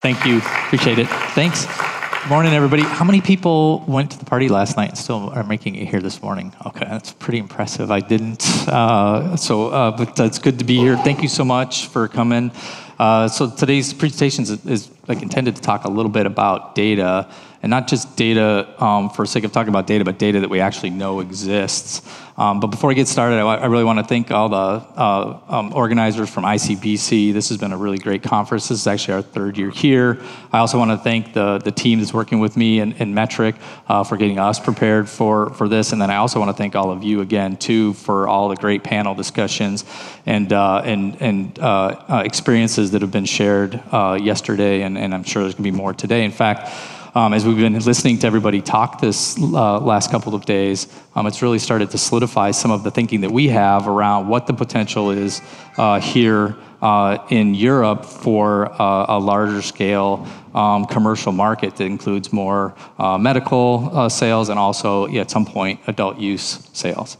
Thank you. Appreciate it. Thanks. Good morning, everybody. How many people went to the party last night and still are making it here this morning? Okay, that's pretty impressive. I didn't, but it's good to be here. Thank you so much for coming. So today's presentation is like intended to talk a little bit about data, and not just data for the sake of talking about data, but data that we actually know exists. But before I get started, I really want to thank all the organizers from ICBC. This has been a really great conference. This is actually our third year here. I also want to thank the team that's working with me in Metric for getting us prepared for this. And then I also want to thank all of you again, too, for all the great panel discussions and experiences that have been shared yesterday, and I'm sure there's going to be more today. In fact, as we've been listening to everybody talk this last couple of days, it's really started to solidify some of the thinking that we have around what the potential is here in Europe for a larger scale commercial market that includes more medical sales and also, at some point, adult use sales.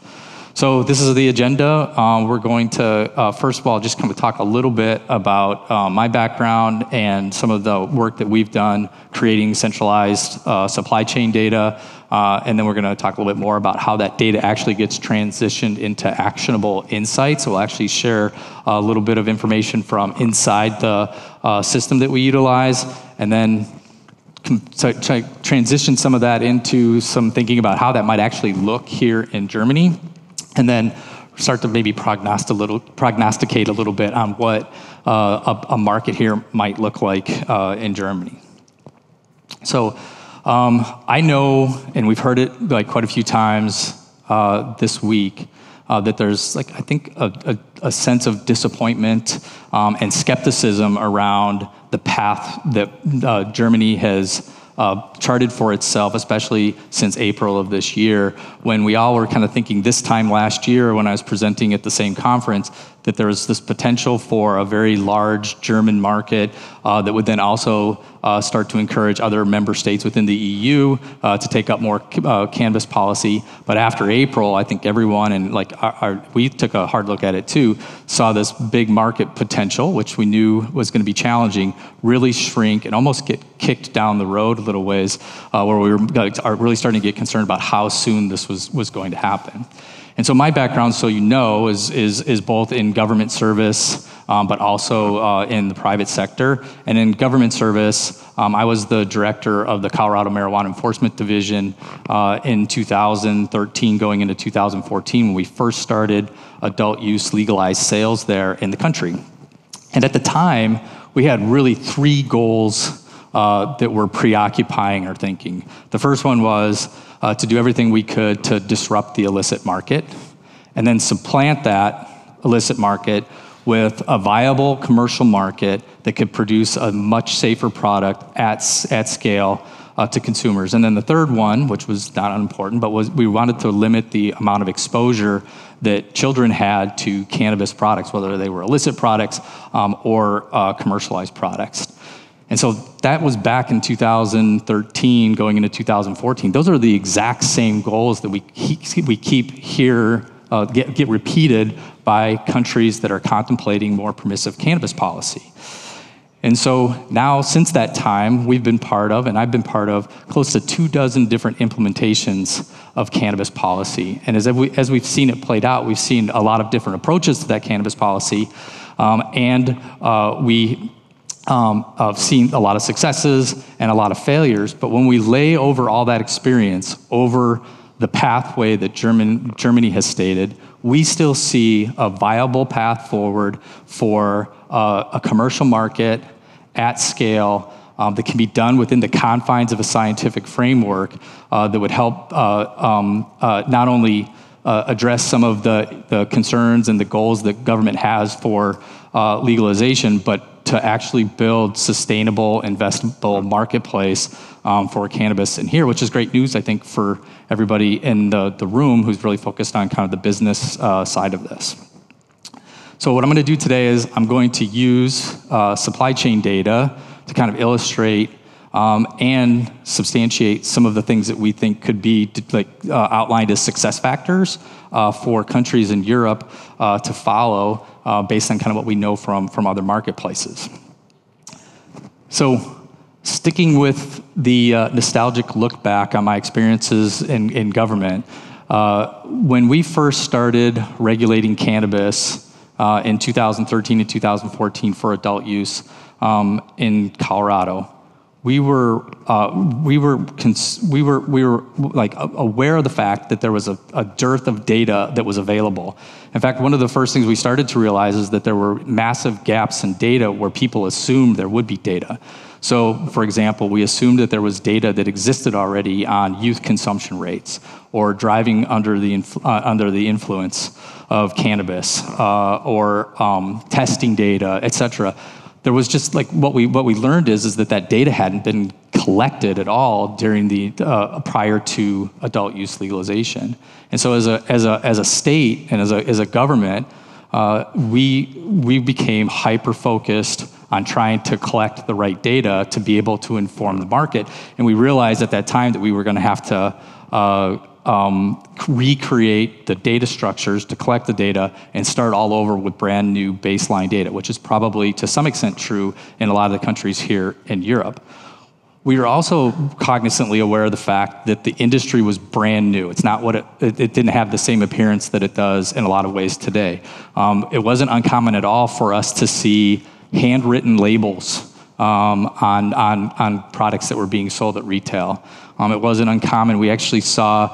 So this is the agenda. We're going to, first of all, just kind of talk a little bit about my background and some of the work that we've done creating centralized supply chain data. And then we're going to talk a little bit more about how that data actually gets transitioned into actionable insights. So we'll actually share a little bit of information from inside the system that we utilize, and then transition some of that into some thinking about how that might actually look here in Germany. And then start to maybe prognosticate a little bit on what a market here might look like in Germany. So I know, and we've heard it like quite a few times this week, that there's like I think a sense of disappointment and skepticism around the path that Germany has charted for itself, especially since April of this year, when we all were kind of thinking this time last year when I was presenting at the same conference that there was this potential for a very large German market that would then also start to encourage other member states within the EU to take up more cannabis policy. But after April, I think everyone, and like we took a hard look at it too, saw this big market potential, which we knew was going to be challenging, really shrink and almost get kicked down the road a little ways, where we were really starting to get concerned about how soon this was going to happen. And so my background, so you know, is both in government service, but also in the private sector. And in government service, I was the director of the Colorado Marijuana Enforcement Division in 2013, going into 2014, when we first started adult use legalized sales there in the country. And at the time, we had really three goals that were preoccupying our thinking. The first one was to do everything we could to disrupt the illicit market, and then supplant that illicit market with a viable commercial market that could produce a much safer product at scale to consumers. And then the third one, which was not unimportant, but was we wanted to limit the amount of exposure that children had to cannabis products, whether they were illicit products or commercialized products. And so that was back in 2013, going into 2014. Those are the exact same goals that we keep here, get repeated by countries that are contemplating more permissive cannabis policy. And so now, since that time, we've been part of, and I've been part of, close to 24 different implementations of cannabis policy. And as we've seen it played out, we've seen a lot of different approaches to that cannabis policy, I've seen a lot of successes and a lot of failures, but when we lay over all that experience, over the pathway that Germany has stated, we still see a viable path forward for a commercial market at scale that can be done within the confines of a scientific framework that would help not only address some of the concerns and the goals that government has for legalization, but to actually build sustainable, investable marketplace for cannabis in here, which is great news, I think, for everybody in the room who's really focused on kind of the business side of this. So what I'm going to do today is I'm going to use supply chain data to kind of illustrate and substantiate some of the things that we think could be outlined as success factors for countries in Europe to follow based on kind of what we know from other marketplaces. So sticking with the nostalgic look back on my experiences in government, when we first started regulating cannabis in 2013 and 2014 for adult use in Colorado, we were like aware of the fact that there was a dearth of data that was available. In fact, one of the first things we started to realize is that there were massive gaps in data where people assumed there would be data. So, for example, we assumed that there was data that existed already on youth consumption rates or driving under the influence of cannabis or testing data, et cetera. There was just like what we learned is that data hadn't been collected at all during the prior to adult use legalization. And so as a state and as a government, we became hyper focused on trying to collect the right data to be able to inform the market. And we realized at that time that we were going to have to recreate the data structures to collect the data and start all over with brand new baseline data, which is probably to some extent true in a lot of the countries here in Europe. We were also cognizantly aware of the fact that the industry was brand new. It's not what it didn't have the same appearance that it does in a lot of ways today. It wasn't uncommon at all for us to see handwritten labels on products that were being sold at retail. It wasn't uncommon. We actually saw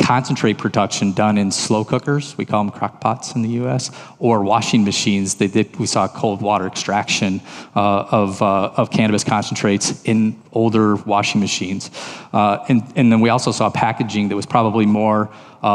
concentrate production done in slow cookers. We call them crock pots in the U.S. or washing machines. We saw cold water extraction of cannabis concentrates in older washing machines. And then we also saw packaging that was probably more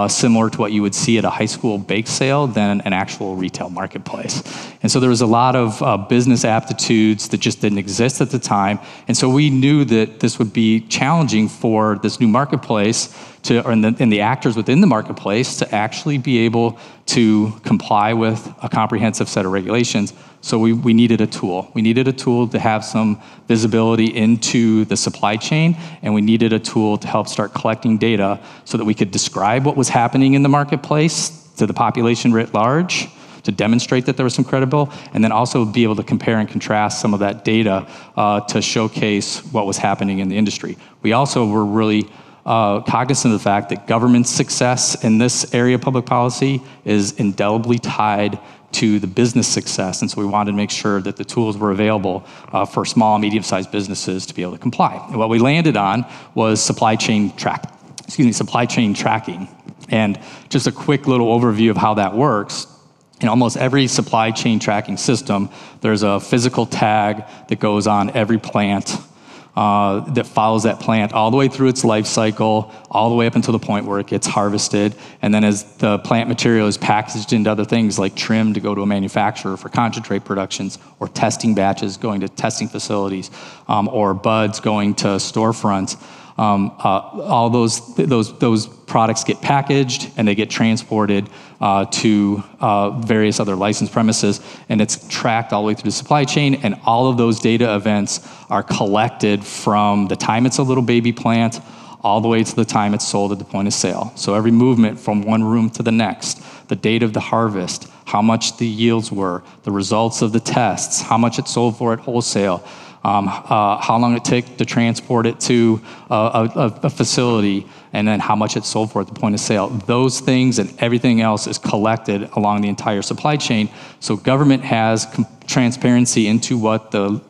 similar to what you would see at a high school bake sale than an actual retail marketplace. And so there was a lot of business aptitudes that just didn't exist at the time. And so we knew that this would be challenging for this new marketplace and the actors within the marketplace to actually be able to comply with a comprehensive set of regulations. So we needed a tool. We needed a tool to have some visibility into the supply chain, and we needed a tool to help start collecting data so that we could describe what was happening in the marketplace to the population writ large, to demonstrate that there was some credible, and then also be able to compare and contrast some of that data to showcase what was happening in the industry. We also were really cognizant of the fact that government success in this area of public policy is indelibly tied to the business success, and so we wanted to make sure that the tools were available for small and medium-sized businesses to be able to comply. And what we landed on was supply chain tracking. And just a quick little overview of how that works. In almost every supply chain tracking system, there's a physical tag that goes on every plant that follows that plant all the way through its life cycle, all the way up until the point where it gets harvested. And then as the plant material is packaged into other things like trim to go to a manufacturer for concentrate productions, or testing batches going to testing facilities, or buds going to storefronts, all those products get packaged and they get transported to various other licensed premises, and it's tracked all the way through the supply chain, and all of those data events are collected from the time it's a little baby plant all the way to the time it's sold at the point of sale. So every movement from one room to the next, the date of the harvest, how much the yields were, the results of the tests, how much it sold for at wholesale, how long it took to transport it to a facility, and then how much it sold for at the point of sale. Those things and everything else is collected along the entire supply chain. So government has transparency into what the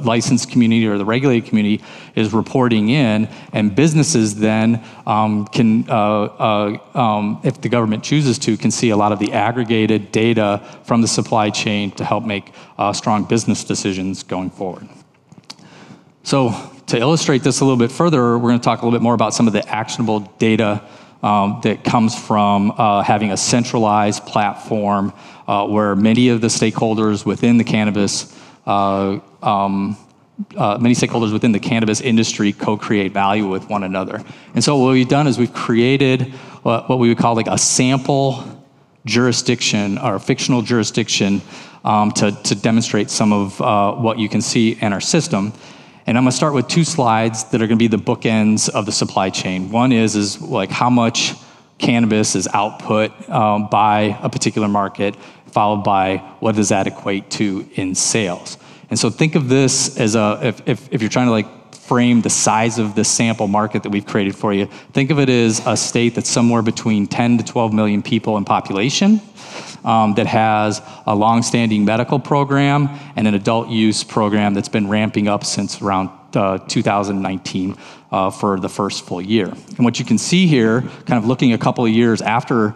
licensed community or the regulated community is reporting in, and businesses then can, if the government chooses to, can see a lot of the aggregated data from the supply chain to help make strong business decisions going forward. So to illustrate this a little bit further, we're going to talk a little bit more about some of the actionable data that comes from having a centralized platform where many of the stakeholders within the cannabis industry co-create value with one another. And so what we've done is we've created what we would call like a sample jurisdiction or a fictional jurisdiction to demonstrate some of what you can see in our system. And I'm going to start with two slides that are going to be the bookends of the supply chain. One is like how much cannabis is output by a particular market, followed by what does that equate to in sales. And so think of this as if you're trying to like frame the size of the sample market that we've created for you, think of it as a state that's somewhere between 10 to 12 million people in population, that has a long-standing medical program and an adult use program that's been ramping up since around 2019 for the first full year. And what you can see here, kind of looking a couple of years after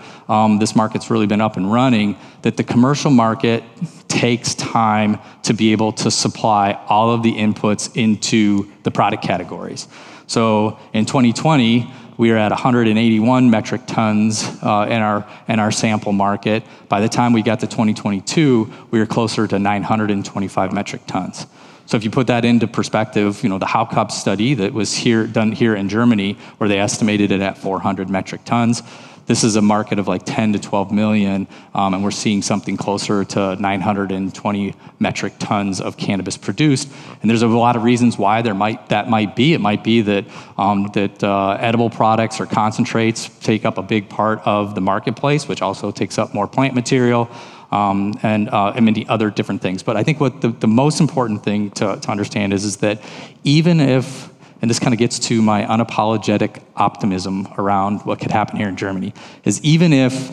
this market's really been up and running, that the commercial market takes time to be able to supply all of the inputs into the product categories. So in 2020, we are at 181 metric tons in our sample market. By the time we got to 2022, we were closer to 925 metric tons. So if you put that into perspective, the Haukapp study that was done here in Germany, where they estimated it at 400 metric tons, this is a market of like 10 to 12 million, and we're seeing something closer to 920 metric tons of cannabis produced. And there's a lot of reasons why that might be. It might be that edible products or concentrates take up a big part of the marketplace, which also takes up more plant material, and many other different things. But I think what the most important thing to understand is that even if, and this kind of gets to my unapologetic optimism around what could happen here in Germany, is even if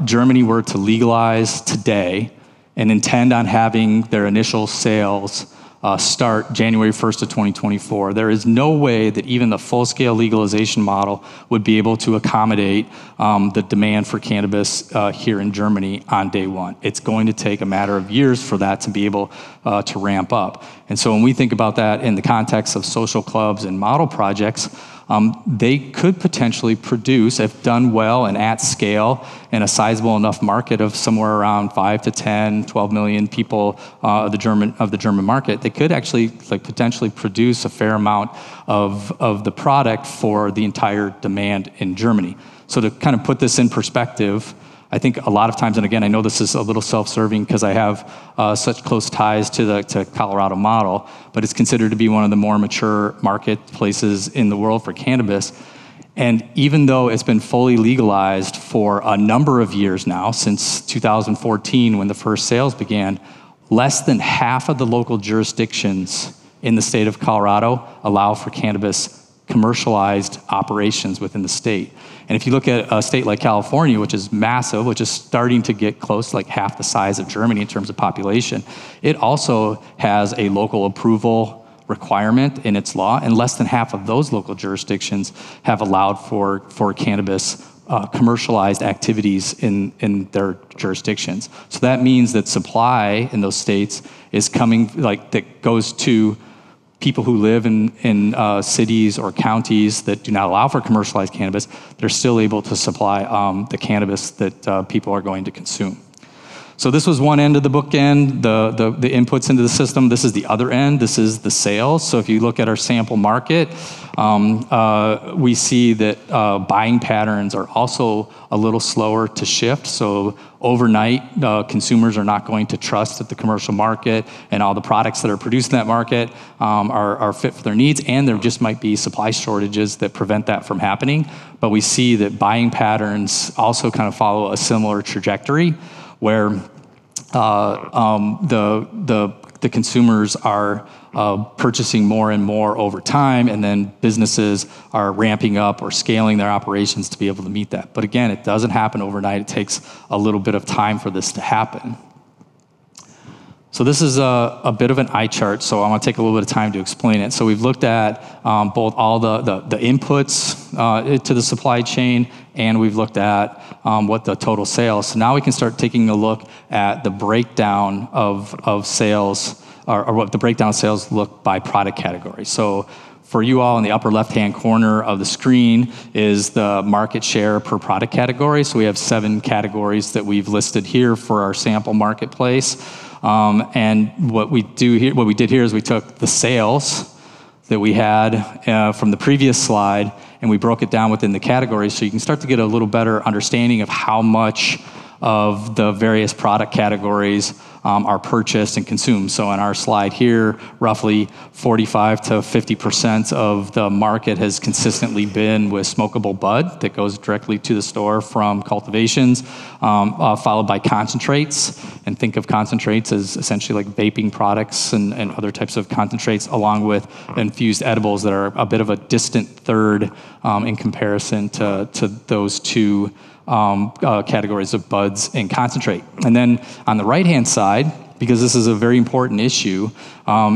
Germany were to legalize today and intend on having their initial sales start January 1st of 2024, there is no way that even the full-scale legalization model would be able to accommodate the demand for cannabis here in Germany on day one. It's going to take a matter of years for that to be able to ramp up. And so when we think about that in the context of social clubs and model projects, they could potentially produce, if done well and at scale, in a sizable enough market of somewhere around 5 to 10, 12 million people of the German market, they could actually potentially produce a fair amount of the product for the entire demand in Germany. So to kind of put this in perspective, I think a lot of times, and again, I know this is a little self-serving because I have such close ties to the Colorado model, but it's considered to be one of the more mature marketplaces in the world for cannabis. And even though it's been fully legalized for a number of years now, since 2014 when the first sales began, less than half of the local jurisdictions in the state of Colorado allow for cannabis commercialized operations within the state. And if you look at a state like California, which is massive, which is starting to get close to like half the size of Germany in terms of population, it also has a local approval requirement in its law, and less than half of those local jurisdictions have allowed for cannabis commercialized activities in their jurisdictions. So that means that supply in those states is coming, that goes to people who live in cities or counties that do not allow for commercialized cannabis. They're still able to supply the cannabis that people are going to consume. So this was one end of the bookend, the inputs into the system. This is the other end. This is the sales. So if you look at our sample market, we see that buying patterns are also a little slower to shift. So overnight, consumers are not going to trust that the commercial market and all the products that are produced in that market are fit for their needs, and there just might be supply shortages that prevent that from happening. But we see that buying patterns also kind of follow a similar trajectory, where the consumers are purchasing more and more over time, and then businesses are ramping up or scaling their operations to be able to meet that. But again, it doesn't happen overnight. It takes a little bit of time for this to happen. So this is a bit of an eye chart, so I want to take a little bit of time to explain it. So we've looked at both all the inputs to the supply chain, and we've looked at what the total sales. So now we can start taking a look at the breakdown of sales, or what the breakdown of sales look by product category. So for you all in the upper left-hand corner of the screen is the market share per product category. So we have 7 categories that we've listed here for our sample marketplace. And what we did here is we took the sales that we had from the previous slide, and we broke it down within the categories, so you can start to get a little better understanding of how much of the various product categories are purchased and consumed. So on our slide here, roughly 45 to 50% of the market has consistently been with smokable bud that goes directly to the store from cultivations, followed by concentrates. And think of concentrates as essentially like vaping products and other types of concentrates, along with infused edibles that are a bit of a distant third in comparison to those two categories of buds and concentrate. And then on the right-hand side, because this is a very important issue,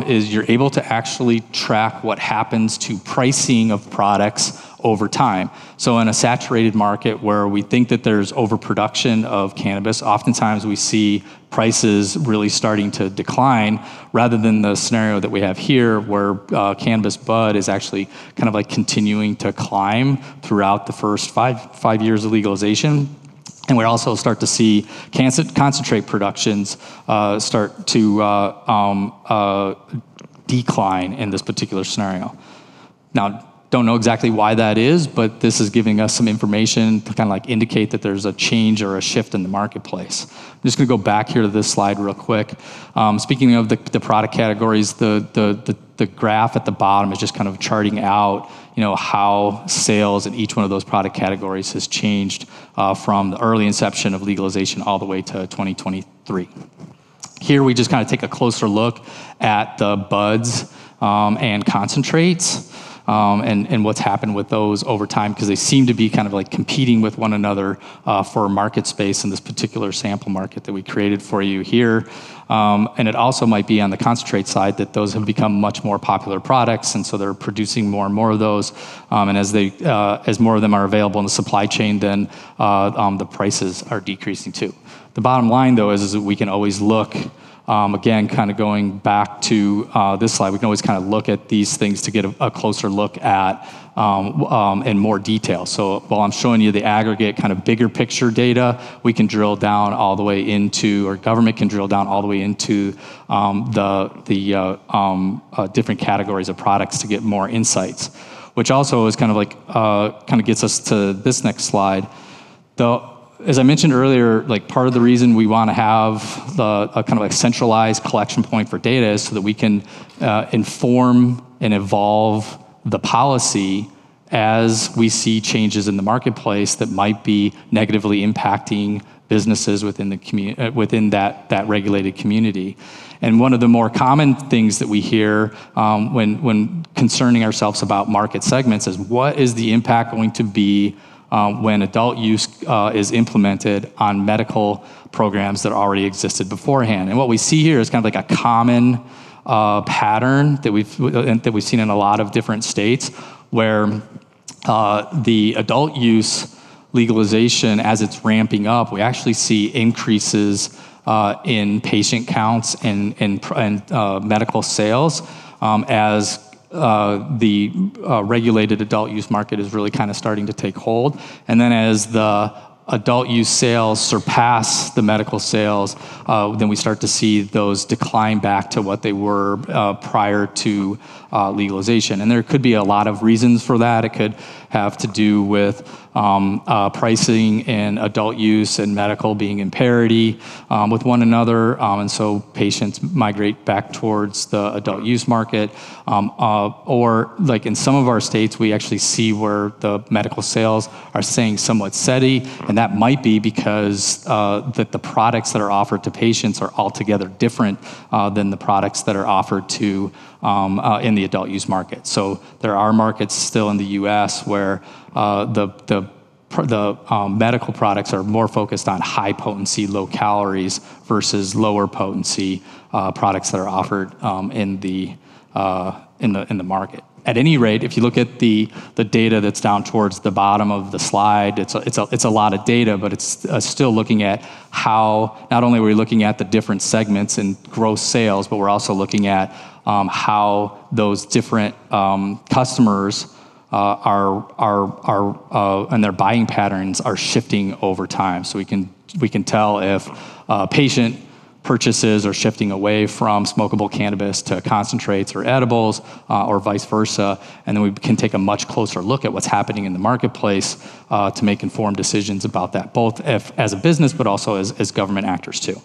is you're able to actually track what happens to pricing of products over time. So in a saturated market where we think that there's overproduction of cannabis, oftentimes we see prices really starting to decline, rather than the scenario that we have here where cannabis bud is actually kind of like continuing to climb throughout the first five years of legalization. And we also start to see concentrate productions start to decline in this particular scenario. Now, don't know exactly why that is, but this is giving us some information to kind of like indicate that there's a change or a shift in the marketplace. I'm just going to go back here to this slide real quick. Speaking of the product categories, the graph at the bottom is just kind of charting out, how sales in each one of those product categories has changed from the early inception of legalization all the way to 2023. Here we just kind of take a closer look at the buds and concentrates. And what's happened with those over time, because they seem to be kind of like competing with one another for market space in this particular sample market that we created for you here. And it also might be on the concentrate side that those have become much more popular products, and so they're producing more and more of those. And as more of them are available in the supply chain, then the prices are decreasing too. The bottom line, though, is that we can always look. Again, kind of going back to this slide, we can always kind of look at these things to get a closer look at in more detail. So while I'm showing you the aggregate kind of bigger picture data, we can drill down all the way into, or government can drill down all the way into the different categories of products to get more insights, which also is kind of like, kind of gets us to this next slide. As I mentioned earlier, like part of the reason we want to have a kind of like centralized collection point for data is so that we can inform and evolve the policy as we see changes in the marketplace that might be negatively impacting businesses within the within that regulated community. And one of the more common things that we hear when concerning ourselves about market segments is, what is the impact going to be when adult use is implemented on medical programs that already existed beforehand? And what we see here is kind of like a common pattern that we've seen in a lot of different states, where the adult use legalization, as it's ramping up, we actually see increases in patient counts and medical sales as the regulated adult use market is really kind of starting to take hold. And then as the adult use sales surpass the medical sales, then we start to see those decline back to what they were prior to legalization. And there could be a lot of reasons for that. It could have to do with pricing in adult use and medical being in parity with one another, and so patients migrate back towards the adult use market. Or like in some of our states, we actually see where the medical sales are staying somewhat steady, and that might be because that the products that are offered to patients are altogether different than the products that are offered to in the adult use market. So there are markets still in the U.S. where the medical products are more focused on high potency, low calories versus lower potency products that are offered in the market. At any rate, if you look at the data that's down towards the bottom of the slide, it's a lot of data, but it's still looking at how, not only are we looking at the different segments and gross sales, but we're also looking at how those different customers and their buying patterns are shifting over time. So we can tell if patient purchases are shifting away from smokable cannabis to concentrates or edibles, or vice versa, and then we can take a much closer look at what's happening in the marketplace to make informed decisions about that, both as a business, but also as government actors too.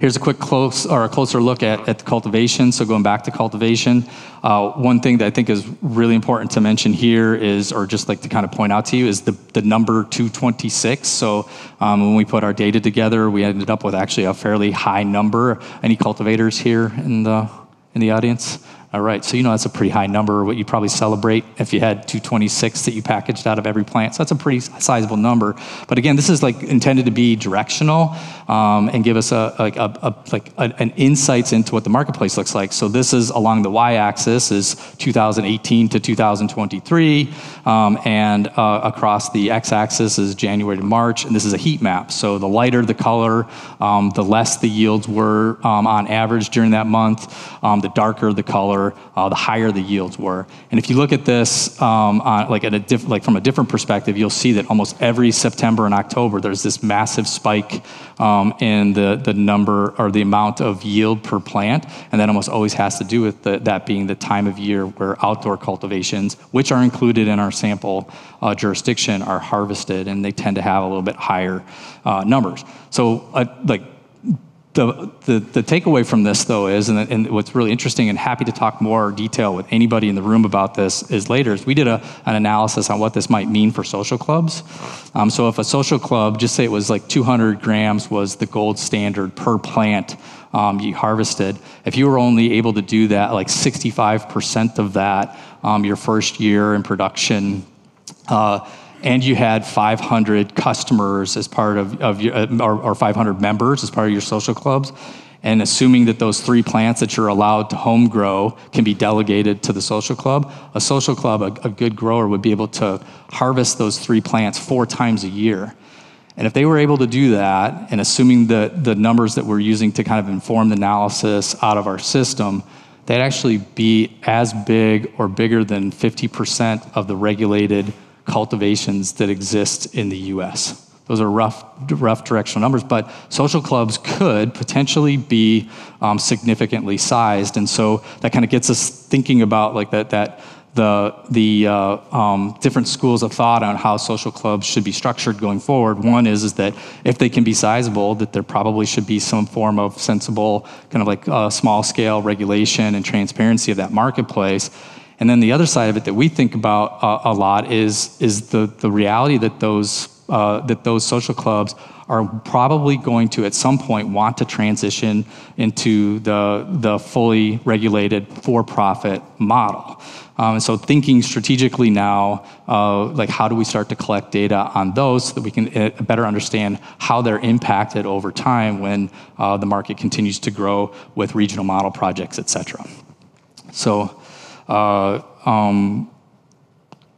Here's a closer look at the cultivation. So going back to cultivation, one thing that I think is really important to mention here is, or just like to kind of point out to you, is the number 226. So when we put our data together, we ended up with actually a fairly high number. Any cultivators here in the audience? All right, so that's a pretty high number, what you probably celebrate if you had 226 that you packaged out of every plant. So that's a pretty sizable number. But again, this is like intended to be directional and give us an insights into what the marketplace looks like. So this is along the y-axis is 2018 to 2023, and across the x-axis is January to March, and this is a heat map. So the lighter the color, the less the yields were on average during that month. The darker the color, the higher the yields were. And if you look at this from a different perspective, you'll see that almost every September and October, there's this massive spike in the number or the amount of yield per plant. And that almost always has to do with that being the time of year where outdoor cultivations, which are included in our sample jurisdiction, are harvested, and they tend to have a little bit higher numbers. So the takeaway from this, though, and what's really interesting, and happy to talk more detail with anybody in the room about this later, is we did an analysis on what this might mean for social clubs. So if a social club, just say it was like 200 grams was the gold standard per plant you harvested, if you were only able to do that, like 65% of that your first year in production, and you had 500 customers as part of your, or 500 members as part of your social clubs, and assuming that those 3 plants that you're allowed to home grow can be delegated to the social club, a social club, a good grower would be able to harvest those 3 plants 4 times a year. And if they were able to do that, and assuming the numbers that we're using to kind of inform the analysis out of our system, they'd actually be as big or bigger than 50% of the regulated cultivations that exist in the U.S. Those are rough directional numbers, but social clubs could potentially be significantly sized, and so that kind of gets us thinking about like the different schools of thought on how social clubs should be structured going forward. One is that if they can be sizable, that there probably should be some form of sensible kind of like small scale regulation and transparency of that marketplace. And then the other side of it that we think about a lot is the reality that those social clubs are probably going to at some point want to transition into the fully regulated for-profit model. And so thinking strategically now, like how do we start to collect data on those so that we can better understand how they're impacted over time when the market continues to grow with regional model projects, et cetera. So. Now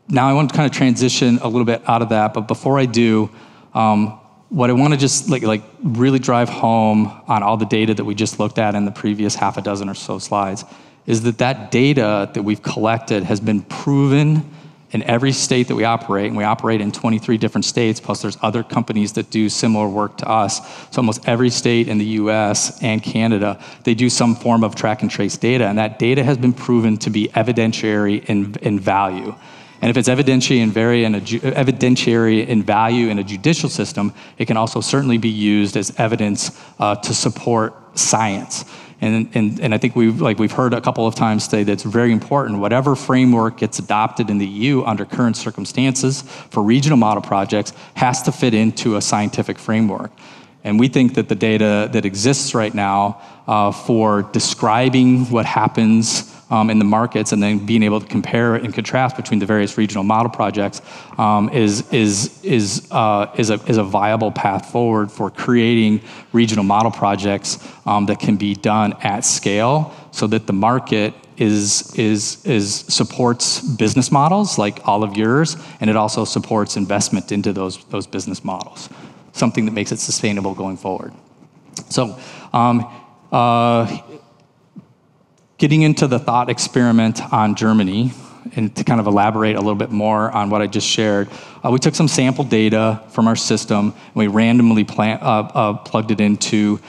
I want to kind of transition a little bit out of that, but before I do, what I want to just like really drive home on all the data that we just looked at in the previous half a dozen or so slides is that data that we've collected has been proven in every state that we operate, and we operate in 23 different states, plus there's other companies that do similar work to us. So almost every state in the US and Canada, they do some form of track and trace data, and that data has been proven to be evidentiary in value. And if it's evidentiary in value in a judicial system, it can also certainly be used as evidence to support science. And I think we've heard a couple of times today that it's very important. Whatever framework gets adopted in the EU under current circumstances for regional model projects has to fit into a scientific framework. And we think that the data that exists right now for describing what happens in the markets and then being able to compare and contrast between the various regional model projects is a viable path forward for creating regional model projects that can be done at scale so that the market supports business models like all of yours, and it also supports investment into those business models, something that makes it sustainable going forward. So getting into the thought experiment on Germany, and to kind of elaborate a little bit more on what I just shared, we took some sample data from our system, and we randomly plugged it into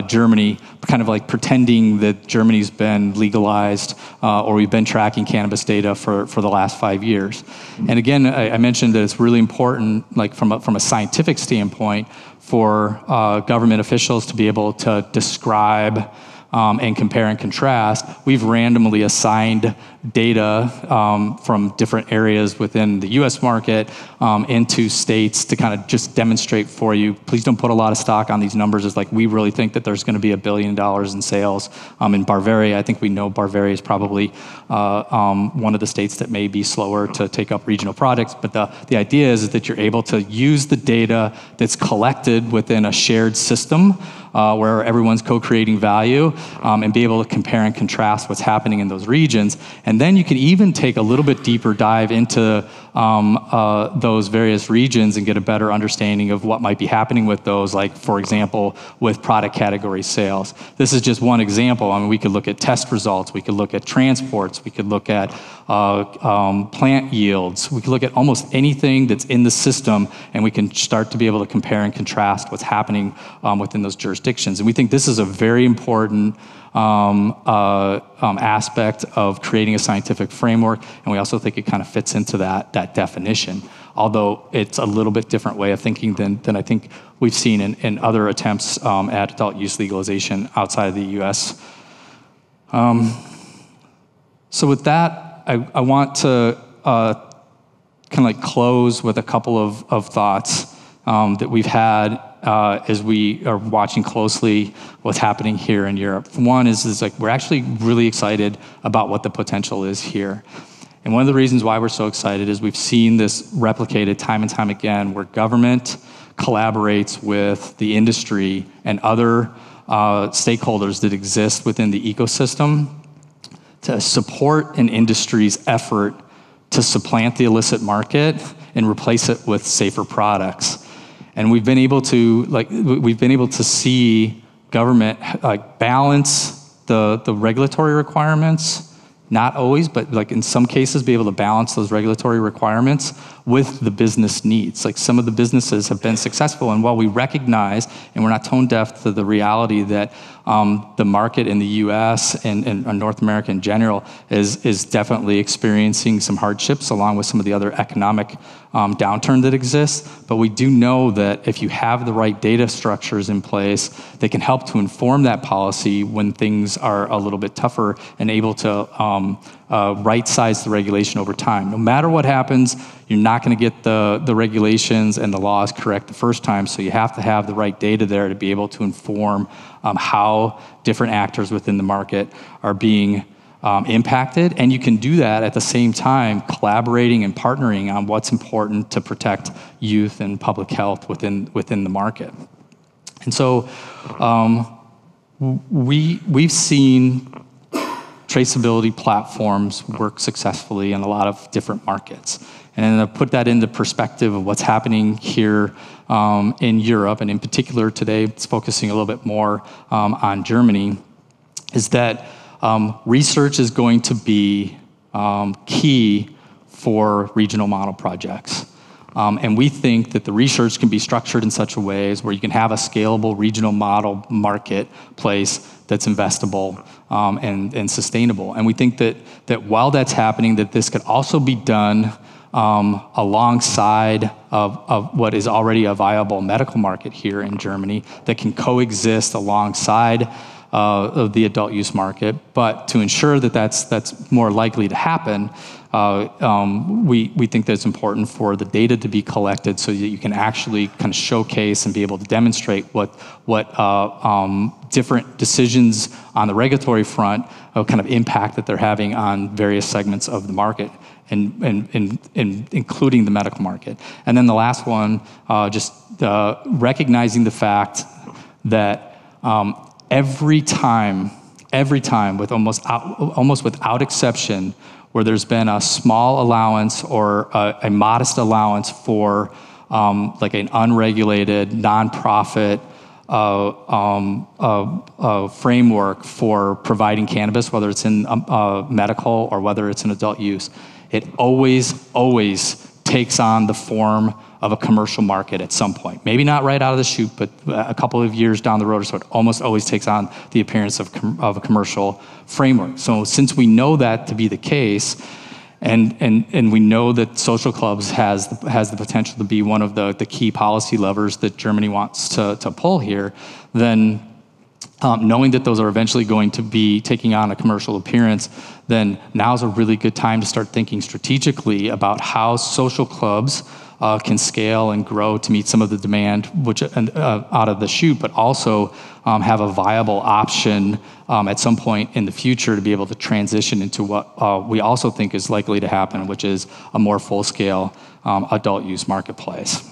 Germany, kind of like pretending that Germany's been legalized, or we've been tracking cannabis data for the last 5 years. And again, I mentioned that it's really important, like from a scientific standpoint, for government officials to be able to describe and compare and contrast. We've randomly assigned data from different areas within the US market into states to kind of just demonstrate for you. Please don't put a lot of stock on these numbers. It's like we really think that there's going to be $1 billion in sales in Bavaria. I think we know Bavaria is probably one of the states that may be slower to take up regional products, but the idea is that you're able to use the data that's collected within a shared system where everyone's co-creating value and be able to compare and contrast what's happening in those regions. And then you can even take a little bit deeper dive into those various regions and get a better understanding of what might be happening with those, like, for example, with product category sales. This is just one example. I mean, we could look at test results, we could look at transports, we could look at plant yields, we could look at almost anything that's in the system, and we can start to be able to compare and contrast what's happening within those jurisdictions. And we think this is a very important aspect of creating a scientific framework, and we also think it kind of fits into that definition, although it's a little bit different way of thinking than I think we've seen in other attempts at adult use legalization outside of the US. So with that, I want to kind of like close with a couple of thoughts that we've had as we are watching closely what's happening here in Europe. One is like we're actually really excited about what the potential is here. And one of the reasons why we're so excited is we've seen this replicated time and time again, where government collaborates with the industry and other stakeholders that exist within the ecosystem to support an industry's effort to supplant the illicit market and replace it with safer products. And we've been able to see government balance the regulatory requirements, not always, but like in some cases be able to balance those regulatory requirements with the business needs. Like some of the businesses have been successful, and while we recognize, and we're not tone deaf to the reality that the market in the US and North America in general is definitely experiencing some hardships along with some of the other economic downturn that exists. But we do know that if you have the right data structures in place, they can help to inform that policy when things are a little bit tougher and able to right-size the regulation over time. No matter what happens, you're not going to get the regulations and the laws correct the first time, so you have to have the right data there to be able to inform how different actors within the market are being impacted. And you can do that at the same time collaborating and partnering on what's important to protect youth and public health within the market. And so we've seen traceability platforms work successfully in a lot of different markets. And to put that into perspective of what's happening here in Europe, and in particular today, it's focusing a little bit more on Germany, is that research is going to be key for regional model projects. And we think that the research can be structured in such a way as where you can have a scalable regional model marketplace that's investable and sustainable. And we think that while that's happening, that this could also be done alongside of what is already a viable medical market here in Germany that can coexist alongside of the adult use market. But to ensure that that's more likely to happen, we think that it's important for the data to be collected so that you can actually kind of showcase and be able to demonstrate what different decisions on the regulatory front kind of impact that they're having on various segments of the market, and including the medical market. And then the last one, just recognizing the fact that every time, with almost without exception, where there's been a small allowance or a modest allowance for like an unregulated nonprofit framework for providing cannabis, whether it's in medical or whether it's in adult use, it always takes on the form of a commercial market at some point. Maybe not right out of the chute, but a couple of years down the road or so, it almost always takes on the appearance of a commercial framework. So since we know that to be the case, and we know that social clubs has the potential to be one of the key policy levers that Germany wants to pull here, then knowing that those are eventually going to be taking on a commercial appearance, then now's a really good time to start thinking strategically about how social clubs can scale and grow to meet some of the demand which out of the chute, but also have a viable option at some point in the future to be able to transition into what we also think is likely to happen, which is a more full-scale adult use marketplace.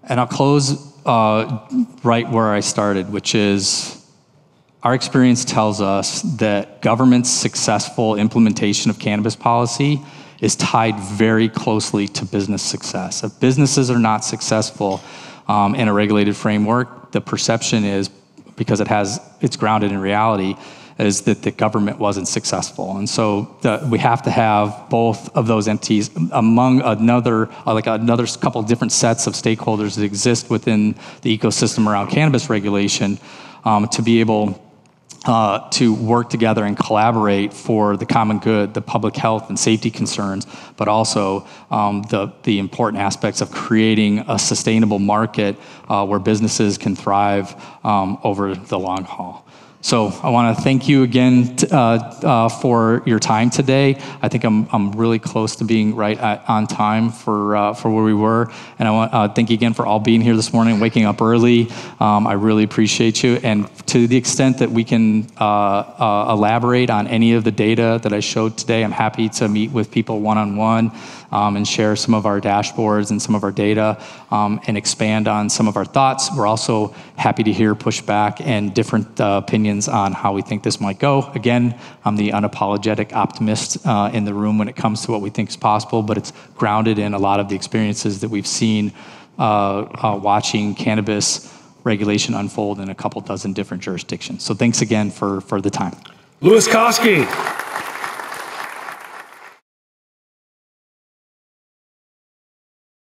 And I'll close right where I started, which is our experience tells us that government's successful implementation of cannabis policy is tied very closely to business success. If businesses are not successful in a regulated framework, the perception is, because it's grounded in reality, is that the government wasn't successful. And so we have to have both of those entities among another couple of different sets of stakeholders that exist within the ecosystem around cannabis regulation to be able to work together and collaborate for the common good, the public health and safety concerns, but also the important aspects of creating a sustainable market where businesses can thrive over the long haul. So I want to thank you again for your time today. I think I'm really close to being right on time for where we were. And I want to thank you again for all being here this morning, waking up early. I really appreciate you. And to the extent that we can elaborate on any of the data that I showed today, I'm happy to meet with people one-on-one and share some of our dashboards and some of our data and expand on some of our thoughts. We're also happy to hear pushback and different opinions on how we think this might go. Again, I'm the unapologetic optimist in the room when it comes to what we think is possible, but it's grounded in a lot of the experiences that we've seen watching cannabis regulation unfold in a couple dozen different jurisdictions. So thanks again for the time. Louis Koski.